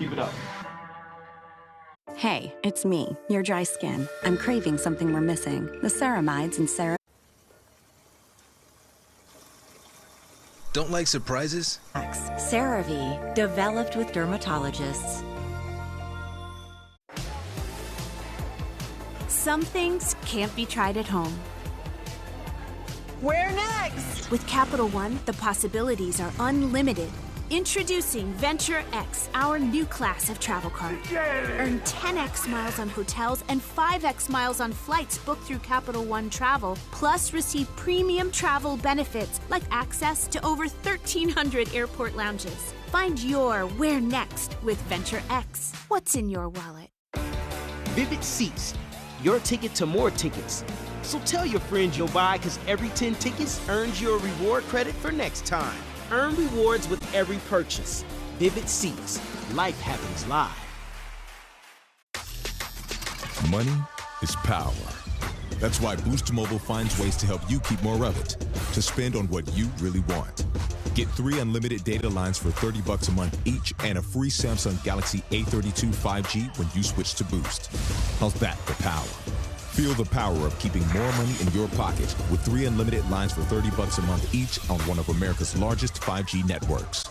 Keep it up. Hey, it's me, your dry skin. I'm craving something we're missing. The ceramides and Don't like surprises? CeraVe, developed with dermatologists. Some things can't be tried at home. Where next? With Capital One, the possibilities are unlimited. Introducing Venture X, our new class of travel card. Earn 10x miles on hotels and 5x miles on flights booked through Capital One Travel, plus receive premium travel benefits like access to over 1,300 airport lounges. Find your where next with Venture X. What's in your wallet? Vivid Seats, your ticket to more tickets. So tell your friends you'll buy, because every 10 tickets earns you a reward credit for next time. Earn rewards with every purchase. Vivid Seats. Life happens live. Money is power. That's why Boost Mobile finds ways to help you keep more of it, to spend on what you really want. Get 3 unlimited data lines for $30 a month each and a free Samsung Galaxy A32 5G when you switch to Boost. How's that for power? Feel the power of keeping more money in your pocket with 3 unlimited lines for $30 a month each on one of America's largest 5G networks.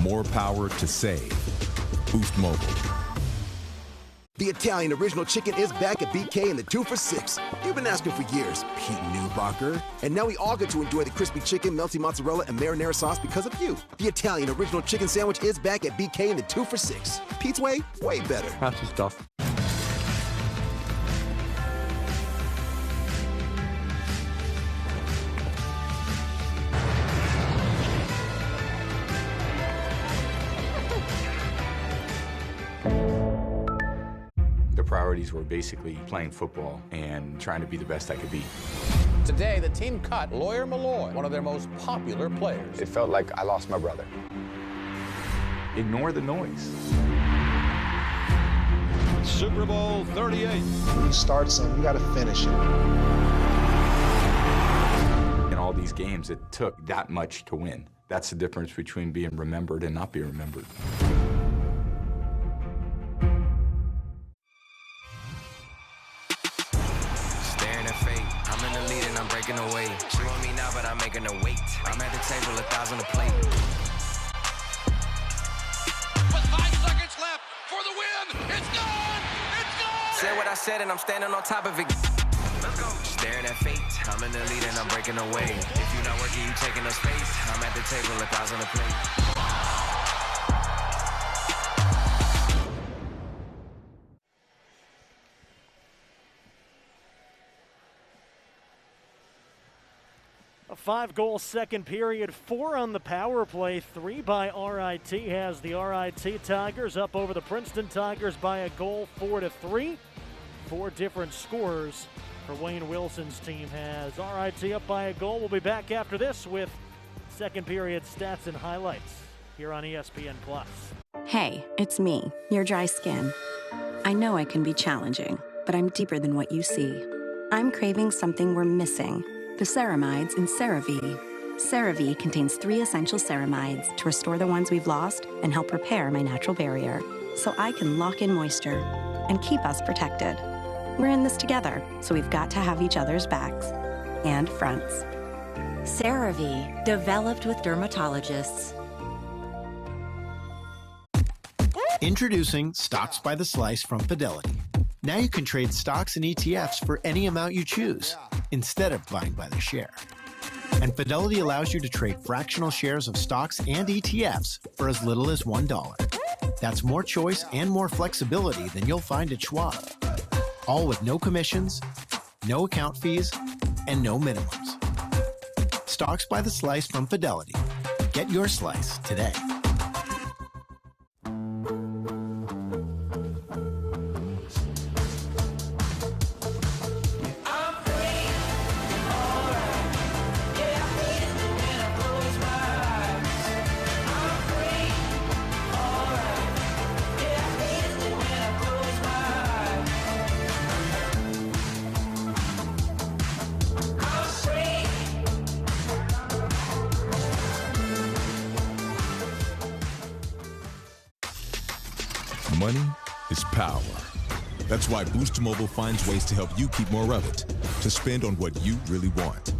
More power to save. Boost Mobile. The Italian Original Chicken is back at BK in the 2 for $6. You've been asking for years, Pete Newbacher. And now we all get to enjoy the crispy chicken, melty mozzarella, and marinara sauce because of you. The Italian Original Chicken Sandwich is back at BK in the 2 for $6. Pete's way better. That's just stuff. Priorities were basically playing football and trying to be the best I could be. Today, the team cut Lawyer Malloy, one of their most popular players. It felt like I lost my brother. Ignore the noise. Super Bowl 38. When you start something, you got to finish it. In all these games, it took that much to win. That's the difference between being remembered and not being remembered. Away. She want me now, but I'm making her wait. I'm at the table, 1,000 a plate. With 5 seconds left for the win. It's gone! It's gone! Said what I said, and I'm standing on top of it. Let's go. Staring at fate. I'm in the lead, and I'm breaking away. If you're not working, you taking up space. I'm at the table, 1,000 a plate. A 5-goal second period, 4 on the power play, 3 by RIT has the RIT Tigers up over the Princeton Tigers by a goal, 4-3. 4 different scorers for Wayne Wilson's team has RIT up by a goal. We'll be back after this with second period stats and highlights here on ESPN+. Hey, it's me, your dry skin. I know I can be challenging, but I'm deeper than what you see. I'm craving something we're missing. The ceramides in CeraVe. CeraVe contains 3 essential ceramides to restore the ones we've lost and help repair my natural barrier, so I can lock in moisture and keep us protected. We're in this together, so we've got to have each other's backs and fronts. CeraVe, developed with dermatologists. Introducing Stocks by the Slice from Fidelity. Now you can trade stocks and ETFs for any amount you choose, instead of buying by the share. And Fidelity allows you to trade fractional shares of stocks and ETFs for as little as $1. That's more choice and more flexibility than you'll find at Schwab. All with no commissions, no account fees, and no minimums. Stocks by the Slice from Fidelity. Get your slice today. Money is power. That's why Boost Mobile finds ways to help you keep more of it, to spend on what you really want.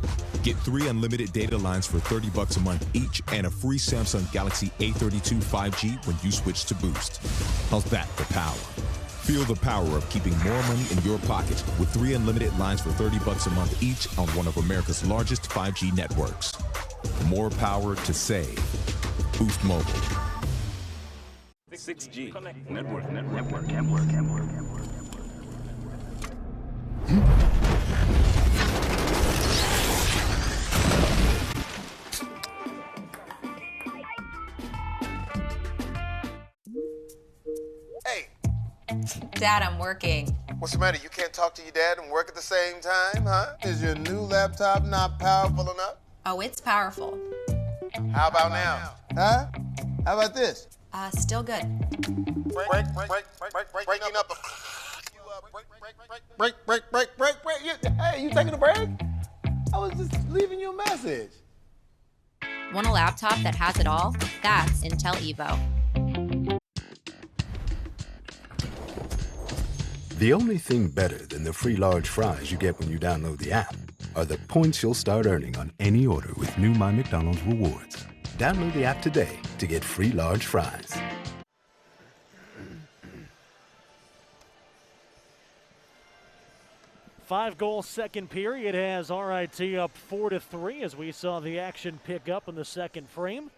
Get 3 unlimited data lines for $30 a month each and a free Samsung Galaxy A32 5G when you switch to Boost. How's that for power? Feel the power of keeping more money in your pocket with 3 unlimited lines for $30 a month each on one of America's largest 5G networks. More power to save. Boost Mobile. 6G. Network. Hey. Dad, I'm working. What's the matter? You can't talk to your dad and work at the same time, huh? Is your new laptop not powerful enough? Oh, it's powerful. How about now? Huh? How about this? Still good. Breaking up. Break. Hey, you taking a break? I was just leaving you a message. Want a laptop that has it all? That's Intel Evo. The only thing better than the free large fries you get when you download the app are the points you'll start earning on any order with new My McDonald's Rewards. Download the app today to get free large fries. Five-goal second period has RIT up 4-3 as we saw the action pick up in the second frame.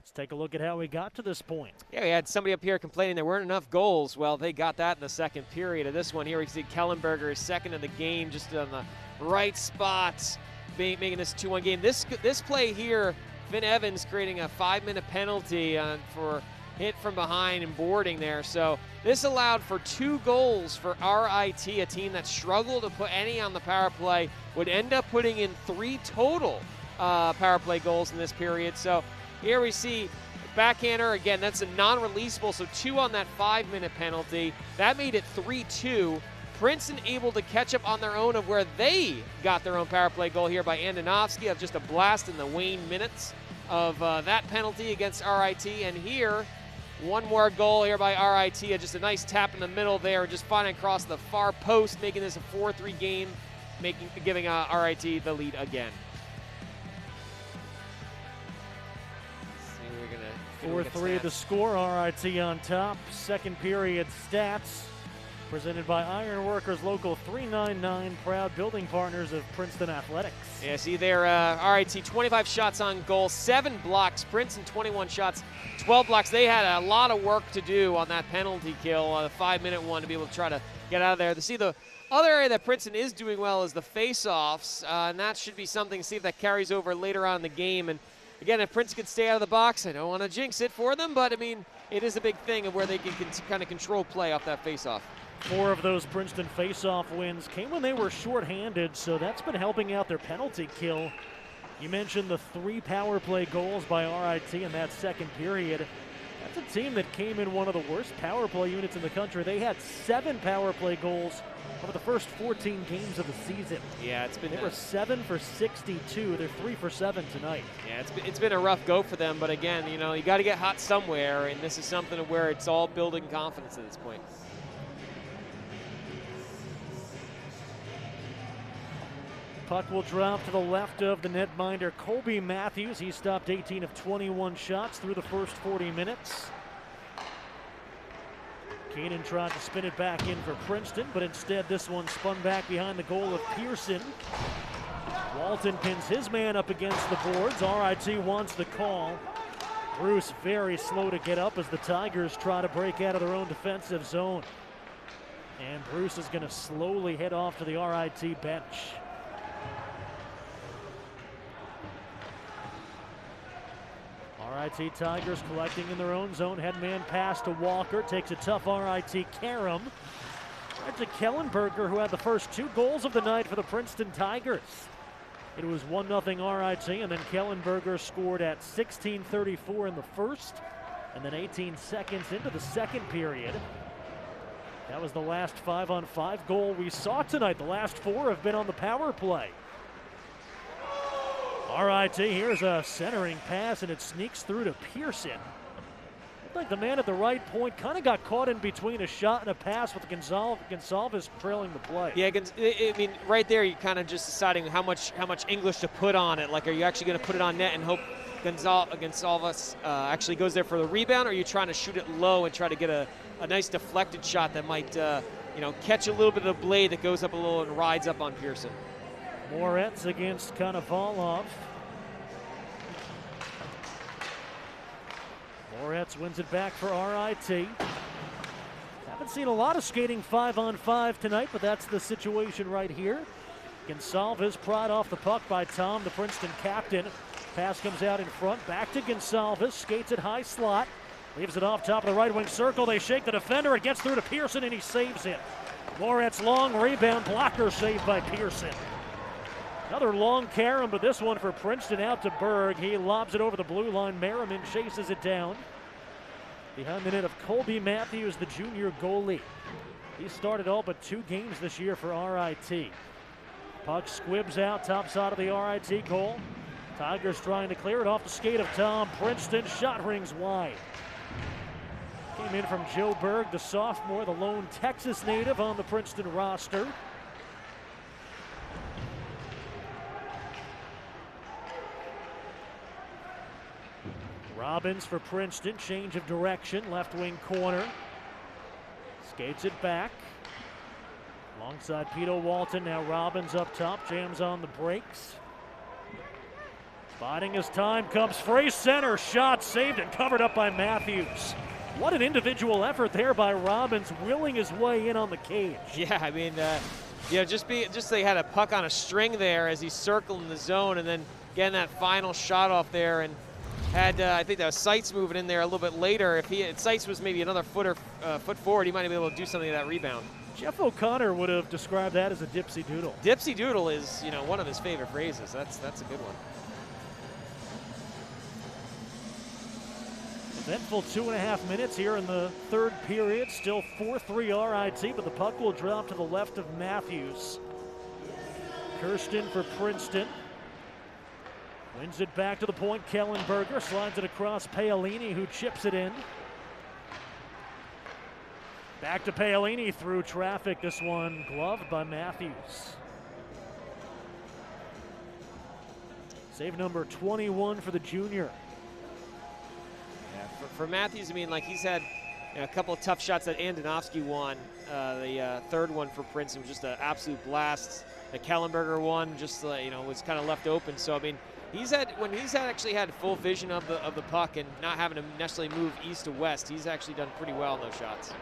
Let's take a look at how we got to this point. Yeah, we had somebody up here complaining there weren't enough goals. Well, they got that in the second period. Of this one here, we see Kellenberger is second in the game, just on the right spots, making this 2-1 game. This play here, Finn Evans creating a 5-minute penalty for hit from behind and boarding there. So this allowed for 2 goals for RIT, a team that struggled to put any on the power play, would end up putting in 3 total power play goals in this period. So here we see backhander, again, that's a non-releasable, so 2 on that 5-minute penalty. That made it 3-2. Princeton able to catch up on their own of where they got their own power play goal here by Andonovsky of just a blast in the waning minutes of that penalty against RIT. And here, one more goal here by RIT, just a nice tap in the middle there, just finding across the far post, making this a 4-3 game, giving RIT the lead again. 4-3 the score, RIT on top. Second period stats presented by Ironworkers Local 399, proud building partners of Princeton Athletics. Yeah, see there, RIT 25 shots on goal, 7 blocks. Princeton 21 shots, 12 blocks. They had a lot of work to do on that penalty kill, the 5-minute one, to be able to try to get out of there. See, the other area that Princeton is doing well is the face-offs, and that should be something, see if that carries over later on in the game. And again, if Princeton could stay out of the box, I don't want to jinx it for them, but I mean, it is a big thing of where they can kind of control play off that face-off. 4 of those Princeton face-off wins came when they were shorthanded, so that's been helping out their penalty kill. You mentioned the 3 power play goals by RIT in that second period. That's a team that came in one of the worst power play units in the country. They had 7 power play goals over the first 14 games of the season. Yeah, They were 7 for 62. They're 3 for 7 tonight. Yeah, it's been a rough go for them, but again, you know, you got to get hot somewhere, and this is something where it's all building confidence at this point. Puck will drop to the left of the netminder, Colby Matthews. He stopped 18 of 21 shots through the first 40 minutes. Keenan tried to spin it back in for Princeton, but instead this one spun back behind the goal of Pearson. Walton pins his man up against the boards. RIT wants the call. Bruce very slow to get up as the Tigers try to break out of their own defensive zone. And Bruce is going to slowly head off to the RIT bench. RIT Tigers collecting in their own zone. Headman pass to Walker. Takes a tough RIT carom. Right to Kellenberger, who had the first 2 goals of the night for the Princeton Tigers. It was 1-0 RIT, and then Kellenberger scored at 16:34 in the first, and then 18 seconds into the second period. That was the last 5-on-5 goal we saw tonight. The last 4 have been on the power play. RIT, here's a centering pass, and it sneaks through to Pearson. Like the man at the right point kind of got caught in between a shot and a pass with Gonsalves trailing the play. Yeah, I mean, right there, you're kind of just deciding how much English to put on it. Like, are you actually going to put it on net and hope Gonsalves actually goes there for the rebound, or are you trying to shoot it low and try to get a nice deflected shot that might, catch a little bit of the blade that goes up a little and rides up on Pearson? Moretz against Konovalov. Moretz wins it back for RIT. Haven't seen a lot of skating 5-on-5 tonight, but that's the situation right here. Gonsalves pried off the puck by Tom, the Princeton captain. Pass comes out in front, back to Gonsalves, skates it high slot, leaves it off top of the right wing circle. They shake the defender, it gets through to Pearson, and he saves it. Moretz long rebound, blocker saved by Pearson. Another long carom, but this one for Princeton out to Berg. He lobs it over the blue line. Merriman chases it down. Behind the net of Colby Matthews, the junior goalie. He started all but 2 games this year for RIT. Puck squibs out, top side of the RIT goal. Tigers trying to clear it off the skate of Tom. Princeton shot rings wide. Came in from Joe Berg, the sophomore, the lone Texas native on the Princeton roster. Robbins for Princeton, change of direction, left wing corner. Skates it back. Alongside Pito Walton, now Robbins up top, jams on the brakes. Biding his time, comes free center, shot saved and covered up by Matthews. What an individual effort there by Robbins, willing his way in on the cage. Yeah, I mean, just they had a puck on a string there as he circled in the zone, and then getting that final shot off there, and had I think that was Seitz moving in there a little bit later. If Seitz was maybe another foot forward, he might have been able to do something to that rebound. Jeff O'Connor would have described that as a dipsy doodle. Dipsy doodle is, one of his favorite phrases. That's a good one. Eventful 2.5 minutes here in the third period. Still 4-3 RIT, but the puck will drop to the left of Matthews. Kirsten for Princeton. Wins it back to the point. Kellenberger slides it across Paolini, who chips it in. Back to Paolini through traffic. This one gloved by Matthews. Save number 21 for the junior. Yeah, for Matthews, I mean, like he's had a couple of tough shots that Andonovsky won. The third one for Princeton was just an absolute blast. The Kellenberger one just was kind of left open. So I mean, when he's actually had full vision of the puck and not having to necessarily move east to west, he's actually done pretty well in those shots.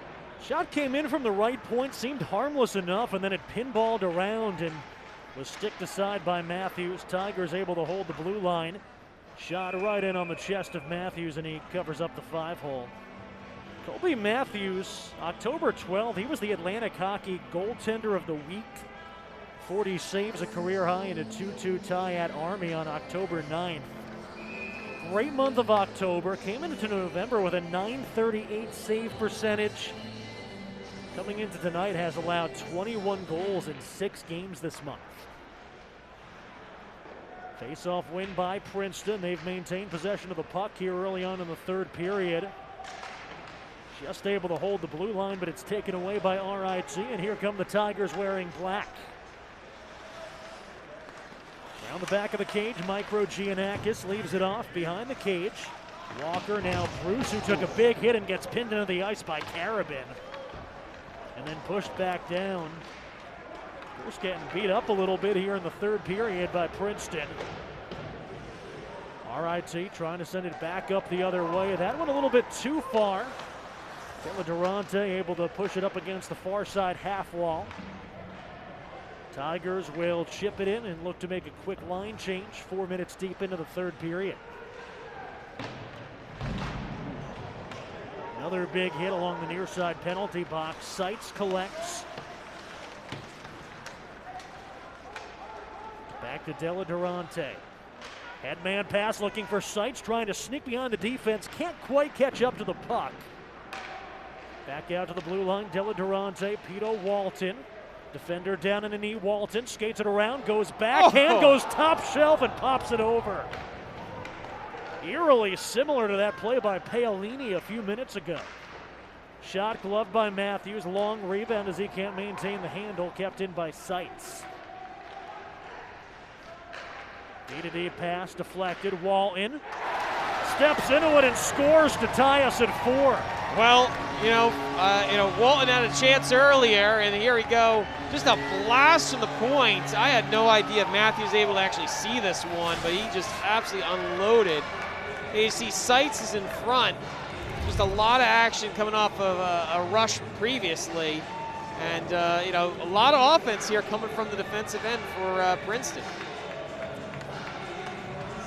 Shot came in from the right point, seemed harmless enough, and then it pinballed around and was sticked aside by Matthews. Tigers able to hold the blue line. Shot right in on the chest of Matthews, and he covers up the 5-hole. Colby Matthews, October 12th, he was the Atlantic Hockey Goaltender of the Week. 40 saves, a career high, and a 2-2 tie at Army on October 9th. Great month of October. Came into November with a .938 save percentage. Coming into tonight, has allowed 21 goals in 6 games this month. Face-off win by Princeton. They've maintained possession of the puck here early on in the third period. Just able to hold the blue line, but it's taken away by RIT, and here come the Tigers wearing black. Around the back of the cage, Micro Giannakis leaves it off behind the cage. Walker, now Bruce, who took a big hit and gets pinned into the ice by Carabin. And then pushed back down. Bruce getting beat up a little bit here in the third period by Princeton. RIT trying to send it back up the other way. That one a little bit too far. Durante able to push it up against the far side half wall. Tigers will chip it in and look to make a quick line change 4 minutes deep into the third period. Another big hit along the near side penalty box. Seitz collects. Back to Della Durante. Headman pass looking for Seitz, trying to sneak behind the defense. Can't quite catch up to the puck. Back out to the blue line, Della Durante, Pito Walton. Defender down in the knee, Walton skates it around, goes backhand, goes top shelf and pops it over. Eerily similar to that play by Paolini a few minutes ago. Shot gloved by Matthews. Long rebound as he can't maintain the handle. Kept in by Seitz. D-to-D pass deflected. Walton steps into it and scores to tie us at 4. Well, Walton had a chance earlier, and here we go. Just a blast from the point. I had no idea if Matthews was able to actually see this one, but he just absolutely unloaded. And you see Seitz is in front. Just a lot of action coming off of a rush previously. And, a lot of offense here coming from the defensive end for Princeton.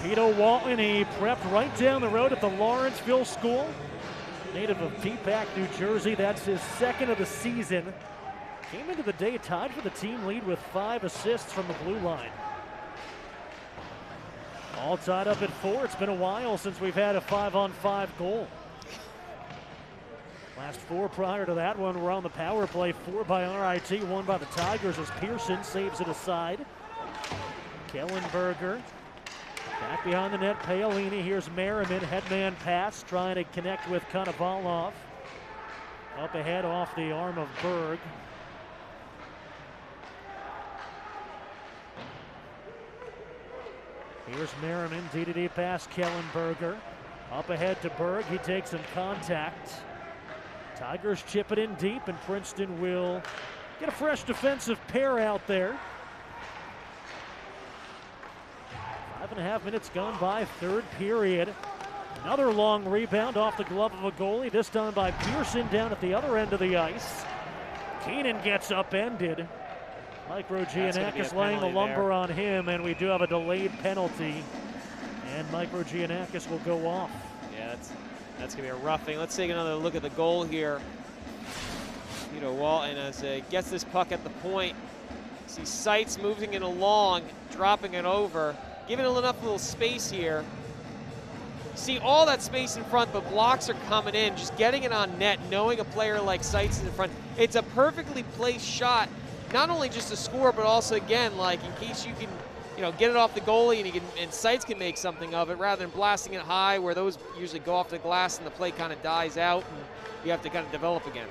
Peter Walton, he prepped right down the road at the Lawrenceville School. Native of Peapack, New Jersey. That's his second of the season. Came into the day tied for the team lead with 5 assists from the blue line. All tied up at 4. It's been a while since we've had a 5-on-5 goal. Last 4 prior to that one were on the power play. 4 by RIT, 1 by the Tigers as Pearson saves it aside. Kellenberger back behind the net. Paolini. Here's Merriman. Headman pass trying to connect with Konovalov. Up ahead off the arm of Berg. Here's Merriman. D-to-D pass. Kellenberger. Up ahead to Berg. He takes some contact. Tigers chip it in deep, and Princeton will get a fresh defensive pair out there. 5.5 minutes gone by, third period. Another long rebound off the glove of a goalie, this time by Pearson down at the other end of the ice. Keenan gets upended. Micro Giannakis laying the lumber on him, and we do have a delayed penalty. And Micro Giannakis will go off. Yeah, that's going to be a roughing. Let's take another look at the goal here. Walton as he gets this puck at the point. See Seitz moving it along, dropping it over, giving it enough little space here. See all that space in front, but blocks are coming in, just getting it on net, knowing a player like Seitz is in front. It's a perfectly placed shot, not only just to score, but also, again, like in case you can get it off the goalie and Seitz can make something of it rather than blasting it high where those usually go off the glass and the play kind of dies out and you have to kind of develop again.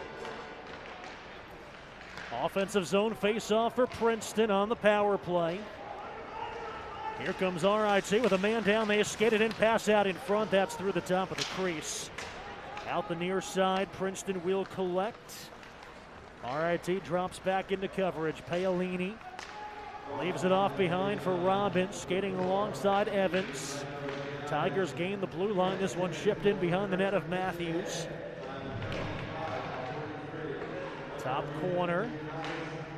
Offensive zone face-off for Princeton on the power play. Here comes RIT with a man down. They skate it in, pass out in front. That's through the top of the crease. Out the near side, Princeton will collect. RIT drops back into coverage. Paolini leaves it off behind for Robbins, skating alongside Evans. Tigers gain the blue line. This one shipped in behind the net of Matthews. Top corner.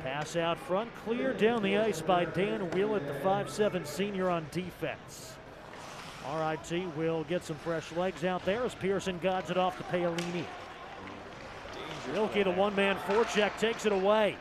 Pass out front, cleared down the ice by Dan Willett, the 5'7" senior on defense. RIT will get some fresh legs out there as Pearson guides it off to Paolini. Wilkie, the one-man forecheck, takes it away.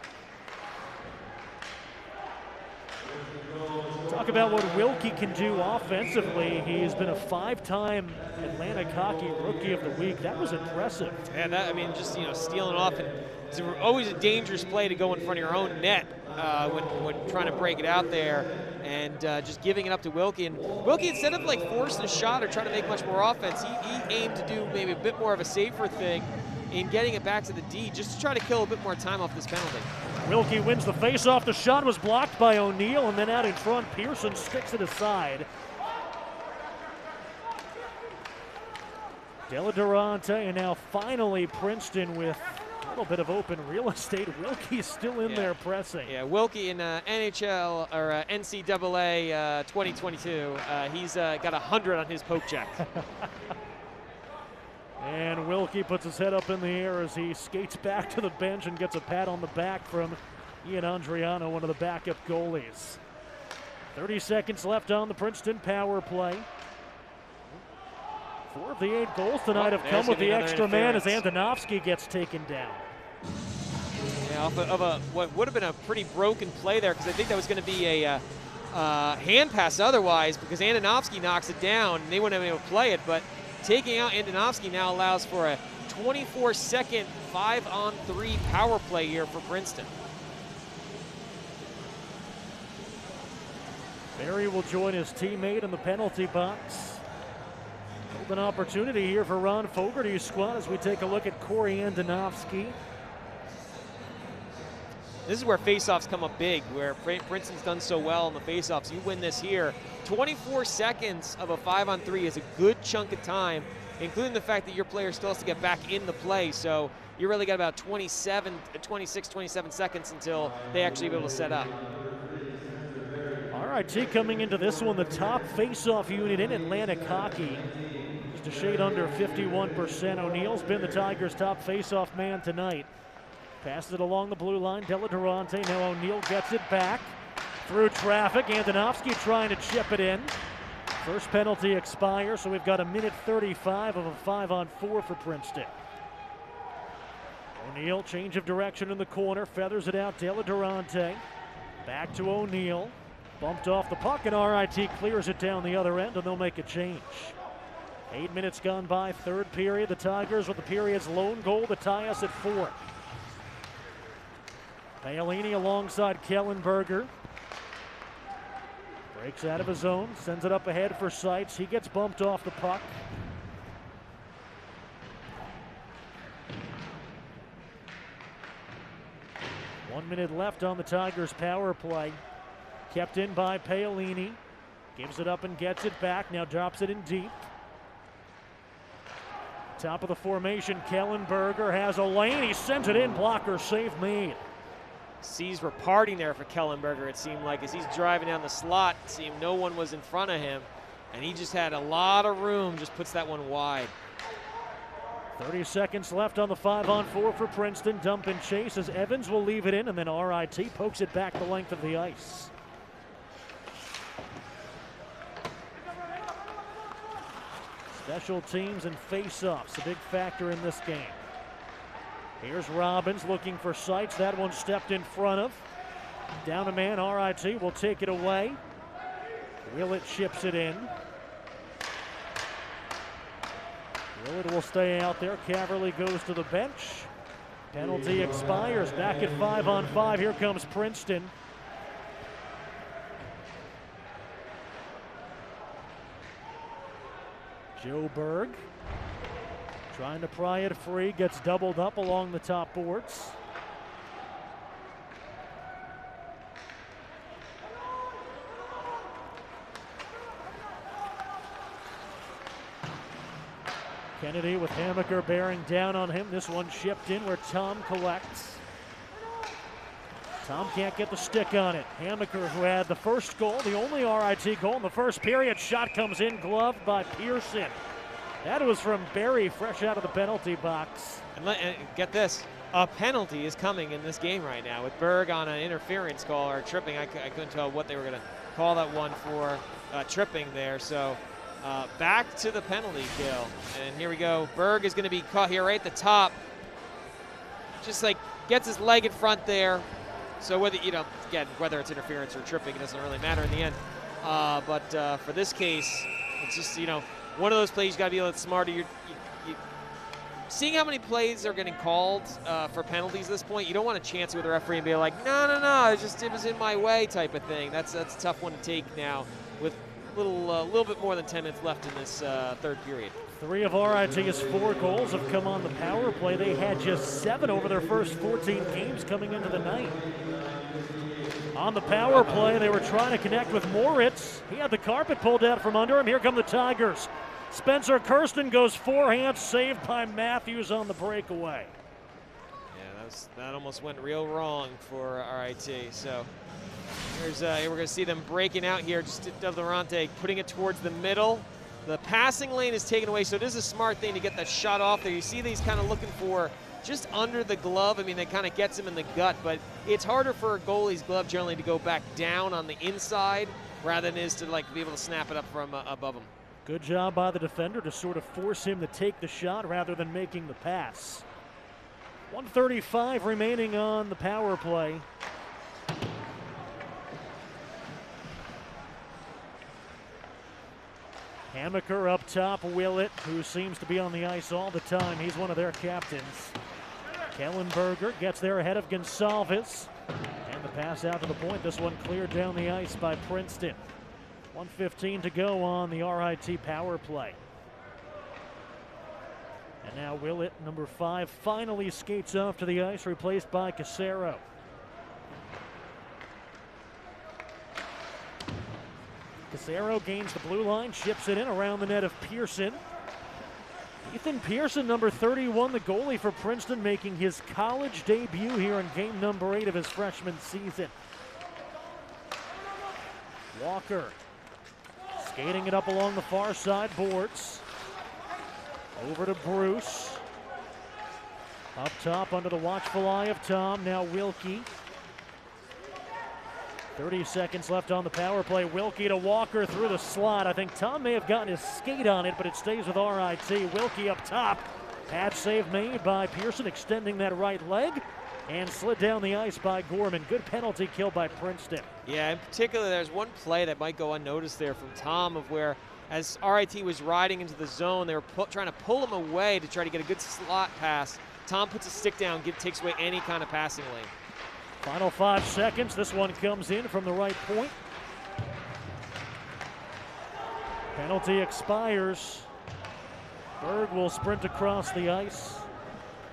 Talk about what Wilkie can do offensively. He's been a 5-time Atlantic Hockey Rookie of the Week. That was impressive. Yeah, just stealing off, and it's always a dangerous play to go in front of your own net when trying to break it out there, and just giving it up to Wilkie. And Wilkie, instead of forcing a shot or trying to make much more offense, he aimed to do maybe a bit more of a safer thing in getting it back to the D, just to try to kill a bit more time off this penalty. Wilkie wins the face-off. The shot was blocked by O'Neill, and then out in front, Pearson sticks it aside. Della Durante, and now finally Princeton with a little bit of open real estate. Wilkie's still in there pressing. Yeah, Wilkie in NHL or NCAA 2022. He's got 100 on his poke check. And Wilkie puts his head up in the air as he skates back to the bench and gets a pat on the back from Ian Andriano, one of the backup goalies. 30 seconds left on the Princeton power play. 4 of the 8 goals tonight have come with the extra man as Antonovsky gets taken down. Yeah, off of what would have been a pretty broken play there, because I think that was going to be a hand pass otherwise, because Antonovsky knocks it down and they wouldn't have been able to play it, but taking out Antonovsky now allows for a 24-second 5-on-3 power play here for Princeton. Barry will join his teammate in the penalty box. An opportunity here for Ron Fogarty's squad as we take a look at Corey Andonovsky. This is where faceoffs come up big, where Princeton's done so well in the faceoffs. You win this here. 24 seconds of a 5-on-3 is a good chunk of time, including the fact that your player still has to get back in the play. So you really got about 26, 27 seconds until they actually be able to set up. RIT coming into this one, the top faceoff unit in Atlantic hockey. Just a shade under 51%. O'Neill's been the Tigers' top faceoff man tonight. Passes it along the blue line. Della Durante. Now O'Neill gets it back through traffic. Andonovsky trying to chip it in. First penalty expires, so we've got a minute 35 of a 5-on-4 for Princeton. O'Neill, change of direction in the corner, feathers it out. Della Durante. Back to O'Neill. Bumped off the puck, and RIT clears it down the other end, and they'll make a change. 8 minutes gone by, third period. The Tigers with the period's lone goal to tie us at 4. Paolini alongside Kellenberger. Breaks out of his zone, sends it up ahead for Seitz. He gets bumped off the puck. One minute left on the Tigers' power play. Kept in by Paolini. Gives it up and gets it back. Now drops it in deep. Top of the formation, Kellenberger has a lane. He sends it in. Blocker save made. C's were parting there for Kellenberger, it seemed like, as he's driving down the slot. It seemed no one was in front of him, and he just had a lot of room, just puts that one wide. 30 seconds left on the 5-on-4 for Princeton. Dump and chase as Evans will leave it in, and then RIT pokes it back the length of the ice. Special teams and face-offs, a big factor in this game. Here's Robbins looking for Seitz. That one stepped in front of. Down a man, RIT will take it away. Willett chips it in. Willett will stay out there. Caverly goes to the bench. Penalty expires. Back at 5-on-5. Here comes Princeton. Joe Berg trying to pry it free, gets doubled up along the top boards. Kennedy with Hammaker bearing down on him. This one shipped in where Tom collects. Tom can't get the stick on it. Hammaker, who had the first goal, the only RIT goal in the first period. Shot comes in, gloved by Pearson. That was from Barry, fresh out of the penalty box. And get this, a penalty is coming in this game right now with Berg on an interference call or tripping. I couldn't tell what they were going to call that one for, tripping there. So back to the penalty kill. And here we go. Berg is going to be caught here right at the top. Just like gets his leg in front there. So whether, again, whether it's interference or tripping, it doesn't really matter in the end. But for this case, it's just, one of those plays you got to be a little smarter. You seeing how many plays are getting called for penalties at this point, you don't want to chance it with the referee and be like, no, it was in my way type of thing. That's a tough one to take now with a little bit more than 10 minutes left in this third period. 3 of RIT's 4 goals have come on the power play. They had just 7 over their first 14 games coming into the night. On the power play, they were trying to connect with Moritz. He had the carpet pulled out from under him. Here come the Tigers. Spencer Kirsten goes forehand, saved by Matthews on the breakaway. Yeah, that almost went real wrong for RIT. So here's we're going to see them breaking out here. Just Durante putting it towards the middle. The passing lane is taken away, so it is a smart thing to get that shot off there. You see these kind of looking for just under the glove. I mean, that kind of gets him in the gut, but it's harder for a goalie's glove generally to go back down on the inside rather than it is to be able to snap it up from above him. Good job by the defender to sort of force him to take the shot rather than making the pass. 1:35 remaining on the power play. Hammaker up top, Willett, who seems to be on the ice all the time. He's one of their captains. Kellenberger gets there ahead of Gonsalves. And the pass out to the point. This one cleared down the ice by Princeton. 1:15 to go on the RIT power play. And now Willett, number 5, finally skates off to the ice, replaced by Casero. Casero gains the blue line, ships it in around the net of Pearson. Ethan Pearson, number 31, the goalie for Princeton, making his college debut here in game number 8 of his freshman season. Walker skating it up along the far side boards. Over to Bruce. Up top under the watchful eye of Tom. Now Wilkie. 30 seconds left on the power play. Wilkie to Walker through the slot. I think Tom may have gotten his skate on it, but it stays with RIT. Wilkie up top. Pad save made by Pearson, extending that right leg. And slid down the ice by Gorman. Good penalty kill by Princeton. Yeah, in particular, there's one play that might go unnoticed there from Tom, of where as RIT was riding into the zone, they were trying to pull him away to try to get a good slot pass. Tom puts a stick down, takes away any kind of passing lane. Final 5 seconds. This one comes in from the right point. Penalty expires. Berg will sprint across the ice.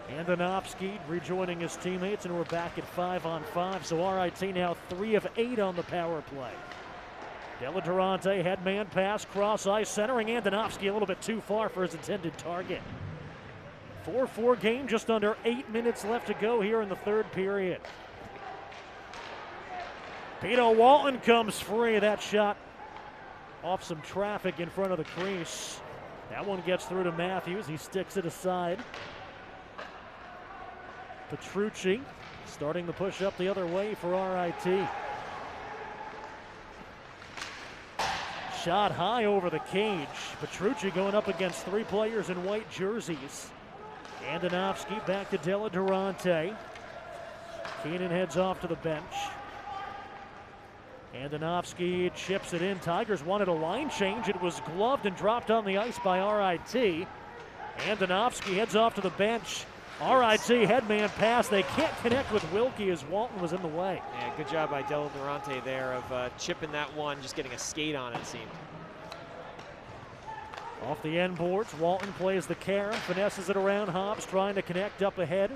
Andonovski rejoining his teammates, and we're back at 5-on-5. So RIT now 3 of 8 on the power play. Della Durante, headman pass, cross ice, centering Andonovski a little bit too far for his intended target. 4-4 game, just under 8 minutes left to go here in the third period. Pito Walton comes free. That shot off some traffic in front of the crease. That one gets through to Matthews. He sticks it aside. Petrucci starting the push up the other way for RIT. Shot high over the cage. Petrucci going up against 3 players in white jerseys. Andonovski back to Della Durante. Keenan heads off to the bench. Andonovski chips it in. Tigers wanted a line change. It was gloved and dropped on the ice by RIT. Andonovski heads off to the bench. RIT headman pass. They can't connect with Wilkie as Walton was in the way. Yeah, good job by Della Durante there of chipping that one, just getting a skate on it, it seemed. Off the end boards, Walton plays the Karen, finesses it around Hobbs, trying to connect up ahead.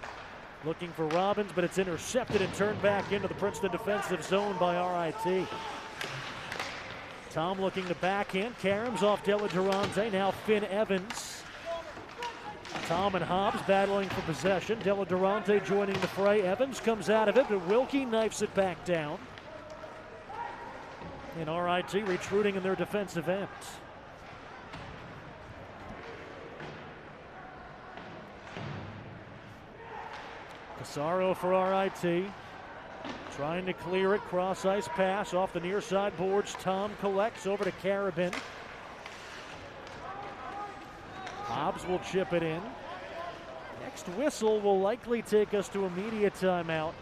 Looking for Robbins, but it's intercepted and turned back into the Princeton defensive zone by RIT. Tom looking to backhand. Karam's off Della Durante. Now Finn Evans. Tom and Hobbs battling for possession. Della Durante joining the fray. Evans comes out of it, but Wilkie knifes it back down. And RIT retreating in their defensive end. Casaro for RIT, trying to clear it, cross ice pass off the near side boards. Tom collects over to Carabin. Hobbs will chip it in. Next whistle will likely take us to immediate timeout.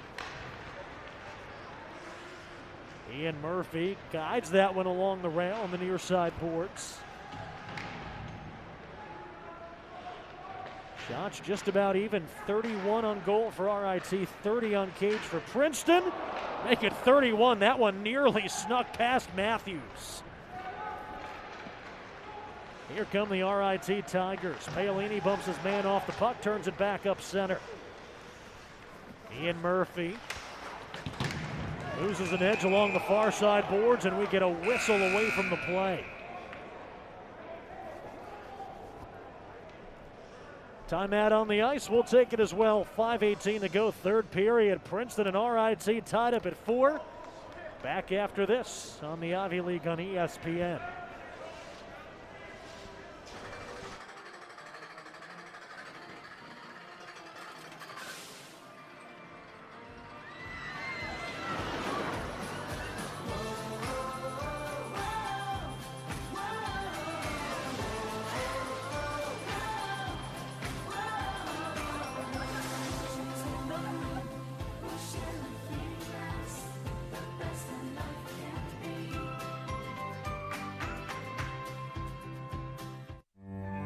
Ian Murphy guides that one along the rail on the near side boards. Shots just about even. 31 on goal for RIT, 30 on cage for Princeton. Make it 31. That one nearly snuck past Matthews. Here come the RIT Tigers. Paolini bumps his man off the puck, turns it back up center. Ian Murphy loses an edge along the far side boards, and we get a whistle away from the play. Timeout on the ice. We'll take it as well. 5:18 to go, third period. Princeton and RIT tied up at 4. Back after this on the Ivy League on ESPN.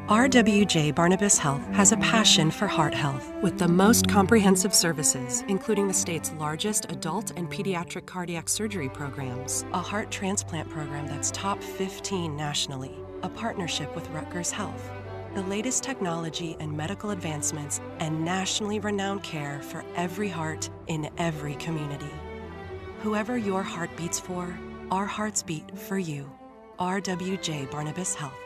RWJ Barnabas Health has a passion for heart health with the most comprehensive services, including the state's largest adult and pediatric cardiac surgery programs, a heart transplant program that's top 15 nationally, a partnership with Rutgers Health, The latest technology and medical advancements and nationally renowned care for every heart in every community. Whoever your heart beats for, our hearts beat for you. RWJ Barnabas Health.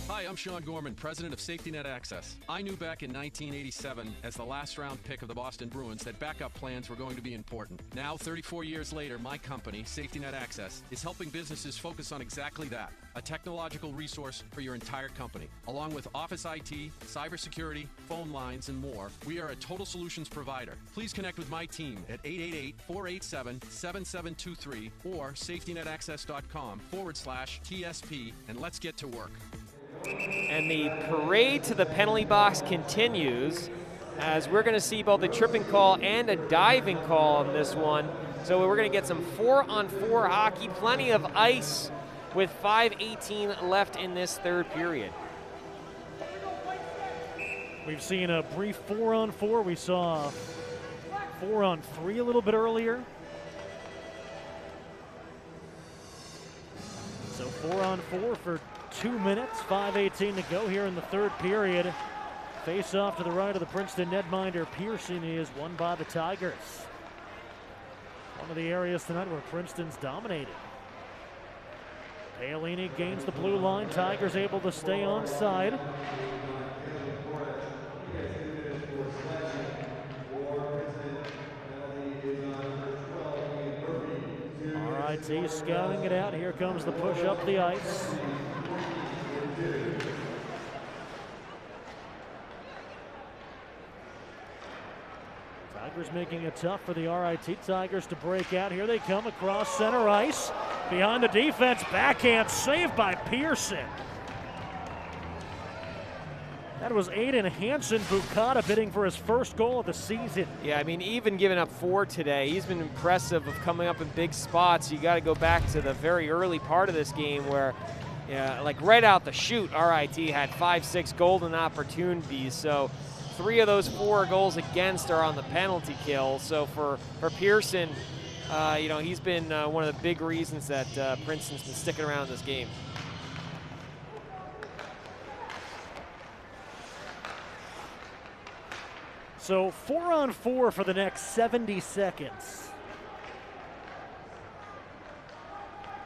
Hi, I'm Sean Gorman, president of Safety Net Access. I knew back in 1987, as the last round pick of the Boston Bruins, that backup plans were going to be important. Now, 34 years later, my company, Safety Net Access, is helping businesses focus on exactly that, a technological resource for your entire company. Along with office IT, cybersecurity, phone lines, and more, we are a total solutions provider. Please connect with my team at 888-487-7723 or safetynetaccess.com/TSP, and let's get to work. And the parade to the penalty box continues as we're going to see both a tripping call and a diving call on this one. So we're going to get some 4-on-4 hockey, plenty of ice with 5:18 left in this third period. We've seen a brief 4-on-4. We saw 4-on-3 a little bit earlier. So 4-on-4 for 2 minutes, 5:18 to go here in the third period. Face off to the right of the Princeton netminder. Pearson is won by the Tigers. One of the areas tonight where Princeton's dominated. Paolini gains the blue line. Tigers able to stay on side. RIT scouting it out. Here comes the push up the ice. Tigers making it tough for the RIT Tigers to break out. Here they come across center ice. Behind the defense, backhand saved by Pearson. That was Aiden Hansen-Bukata bidding for his first goal of the season. Yeah, I mean, even giving up 4 today, he's been impressive of coming up in big spots. You got to go back to the very early part of this game where, like right out the chute, RIT had 5-6 golden opportunities. So 3 of those 4 goals against are on the penalty kill. So for Pearson, he's been one of the big reasons that Princeton's been sticking around in this game. So 4-on-4 for the next 70 seconds.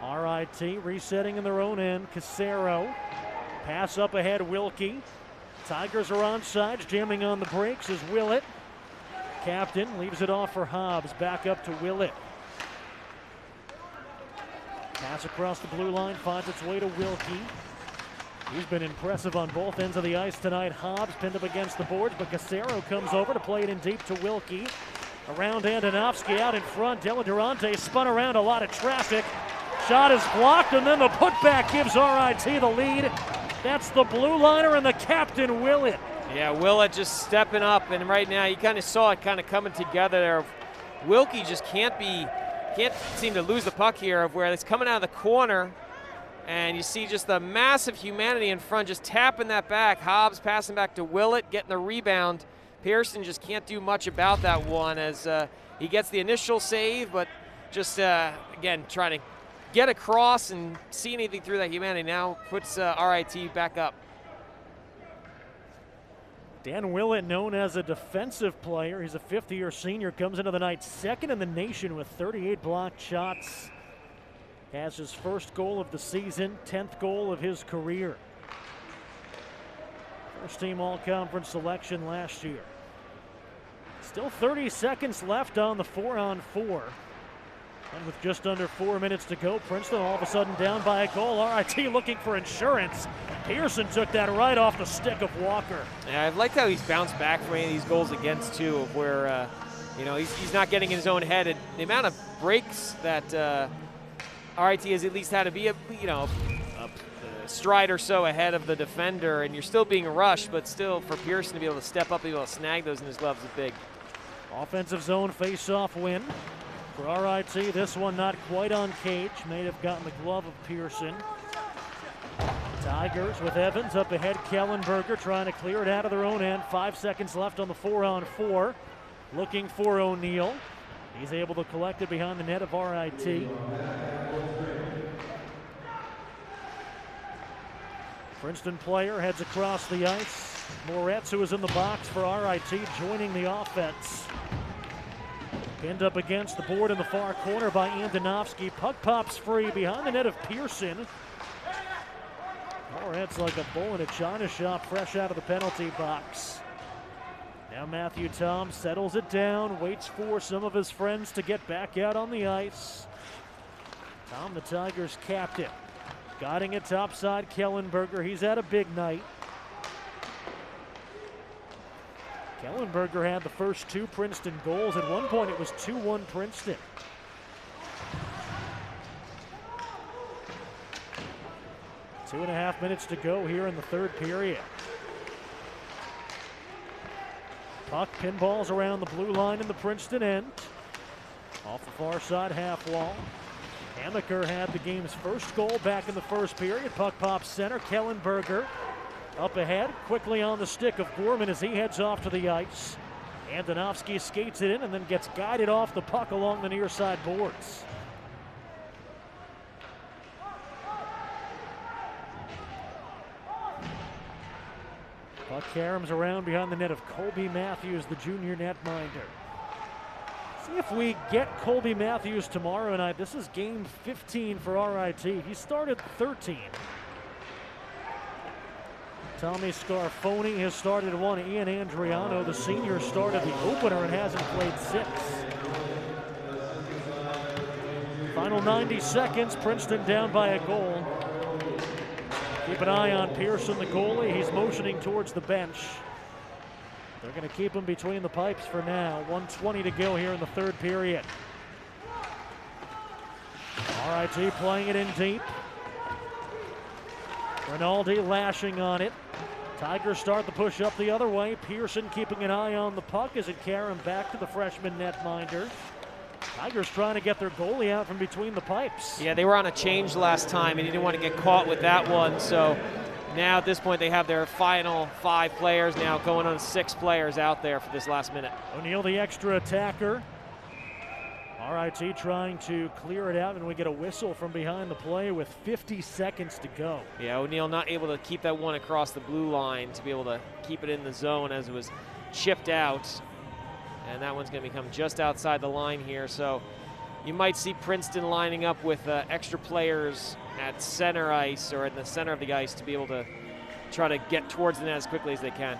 RIT resetting in their own end. Casero. Pass up ahead, Wilkie. Tigers are on sides, jamming on the brakes is Willett. Captain leaves it off for Hobbs. Back up to Willett. Pass across the blue line, finds its way to Wilkie. He's been impressive on both ends of the ice tonight. Hobbs pinned up against the boards, but Casero comes over to play it in deep to Wilkie. Around Andonovsky out in front. Deladurante spun around, a lot of traffic. Shot is blocked, and then the putback gives RIT the lead. That's the blue liner and the captain, Willett. Yeah, Willett just stepping up, and right now you kind of saw it kind of coming together there. Wilkie just can't seem to lose the puck here of where it's coming out of the corner. And you see just the massive humanity in front, just tapping that back. Hobbs passing back to Willett, getting the rebound. Pearson just can't do much about that one as he gets the initial save, but just, again, trying to get across and see anything through that humanity. Now puts RIT back up. Dan Willett, known as a defensive player. He's a fifth-year senior, comes into the night second in the nation with 38 blocked shots. Has his first goal of the season, 10th goal of his career. First team all-conference selection last year. Still 30 seconds left on the 4-on-4. And with just under 4 minutes to go, Princeton all of a sudden down by a goal. RIT looking for insurance. Pearson took that right off the stick of Walker. Yeah, I've liked how he's bounced back from any of these goals against, too, of where, he's not getting in his own head. And the amount of breaks that RIT has at least had to be a stride or so ahead of the defender, and you're still being rushed, but still for Pearson to be able to step up, be able to snag those in his gloves is big. Offensive zone face-off win for RIT. This one not quite on cage. May have gotten the glove of Pearson. Tigers with Evans up ahead. Kellenberger trying to clear it out of their own end. 5 seconds left on the 4-on-4. Looking for O'Neill. He's able to collect it behind the net of RIT. Princeton player heads across the ice. Moretz, who is in the box for RIT, joining the offense. Pinned up against the board in the far corner by Andonovski. Puck pops free behind the net of Pearson. Moretz like a bull in a china shop, fresh out of the penalty box. Now Matthew Tom settles it down, waits for some of his friends to get back out on the ice. Tom, the Tigers' captain, guiding it topside. Kellenberger, he's had a big night. Kellenberger had the first 2 Princeton goals. At one point it was 2-1 Princeton. Two and a half minutes to go here in the third period. Puck pinballs around the blue line in the Princeton end. Off the far side half wall. Hammaker had the game's first goal back in the first period. Puck pops center. Kellenberger up ahead, quickly on the stick of Gorman as he heads off to the ice. Andonovski skates it in and then gets guided off the puck along the near side boards. Puck caroms around behind the net of Colby Matthews, the junior netminder. See if we get Colby Matthews tomorrow night. This is game 15 for RIT. He started 13. Tommy Scarfoni has started 1. Ian Andriano, the senior, started the opener and hasn't played 6. Final 90 seconds, Princeton down by a goal. Keep an eye on Pearson, the goalie. He's motioning towards the bench. They're going to keep him between the pipes for now. 1:20 to go here in the third period. RIT playing it in deep. Rinaldi lashing on it. Tigers start the push up the other way. Pearson keeping an eye on the puck as it carries back to the freshman netminder. Tigers trying to get their goalie out from between the pipes. Yeah, they were on a change last time, and he didn't want to get caught with that one. So now at this point, they have their final 5 players now going on 6 players out there for this last minute. O'Neill, the extra attacker. RIT trying to clear it out, and we get a whistle from behind the play with 50 seconds to go. Yeah, O'Neill not able to keep that one across the blue line to be able to keep it in the zone as it was chipped out. And that one's going to become just outside the line here. So you might see Princeton lining up with extra players at center ice or in the center of the ice to be able to try to get towards the net as quickly as they can.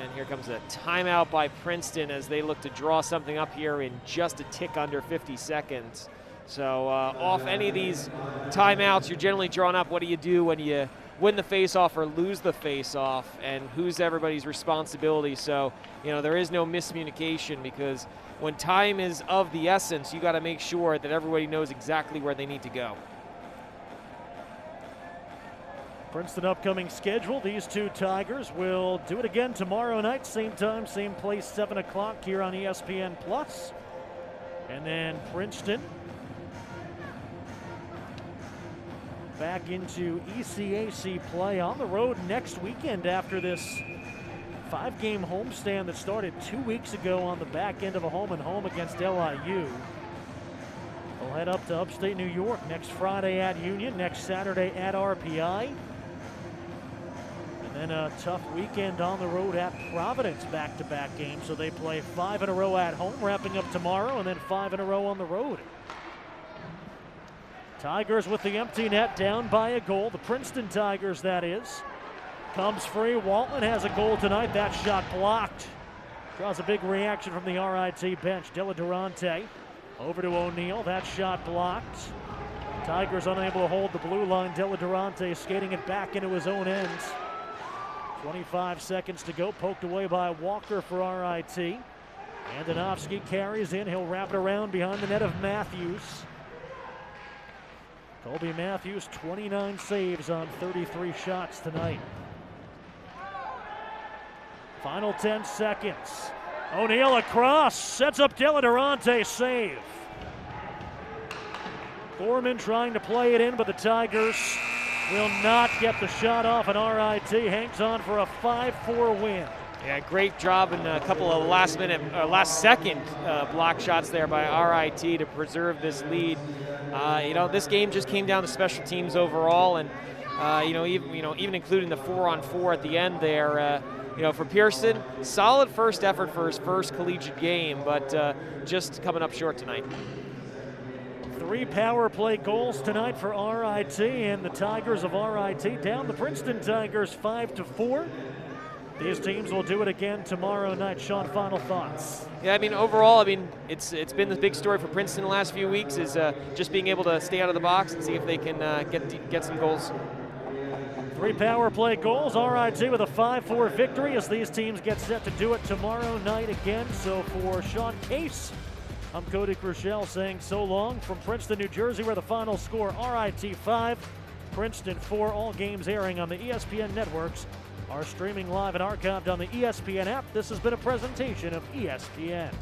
And here comes a timeout by Princeton as they look to draw something up here in just a tick under 50 seconds. So off any of these timeouts, you're generally drawn up. What do you do when you win the face-off or lose the face-off, and who's everybody's responsibility? So, you know, there is no miscommunication, because when time is of the essence, you got to make sure that everybody knows exactly where they need to go. Princeton upcoming schedule. These 2 Tigers will do it again tomorrow night, same time, same place, 7 o'clock here on ESPN+. And then Princeton back into ECAC play on the road next weekend after this 5-game homestand that started 2 weeks ago on the back end of a home-and-home against LIU. They'll head up to upstate New York next Friday at Union, next Saturday at RPI. And then a tough weekend on the road at Providence, back-to-back games. So they play 5 in a row at home, wrapping up tomorrow, and then 5 in a row on the road. Tigers with the empty net, down by a goal. The Princeton Tigers, that is. Comes free. Waltman has a goal tonight. That shot blocked. Draws a big reaction from the RIT bench. Della Durante over to O'Neill. That shot blocked. Tigers unable to hold the blue line. Della Durante skating it back into his own end. 25 seconds to go. Poked away by Walker for RIT. Andonovski carries in. He'll wrap it around behind the net of Matthews. Colby Matthews, 29 saves on 33 shots tonight. Final 10 seconds. O'Neill across, sets up Della Durante, save. Gorman trying to play it in, but the Tigers will not get the shot off, and RIT hangs on for a 5-4 win. Yeah, great job in a couple of last second block shots there by RIT to preserve this lead. This game just came down to special teams overall, and even including the 4-on-4 at the end there. For Pearson, solid first effort for his first collegiate game, but just coming up short tonight. 3 power play goals tonight for RIT, and the Tigers of RIT down the Princeton Tigers 5-4. These teams will do it again tomorrow night. Sean, final thoughts? Yeah, overall, it's been the big story for Princeton the last few weeks is just being able to stay out of the box and see if they can get some goals. 3 power play goals. RIT with a 5-4 victory as these teams get set to do it tomorrow night again. So for Sean Case, I'm Cody Crushell saying so long from Princeton, New Jersey, where the final score RIT 5, Princeton 4. All games airing on the ESPN networks are streaming live and archived on the ESPN app. This has been a presentation of ESPN.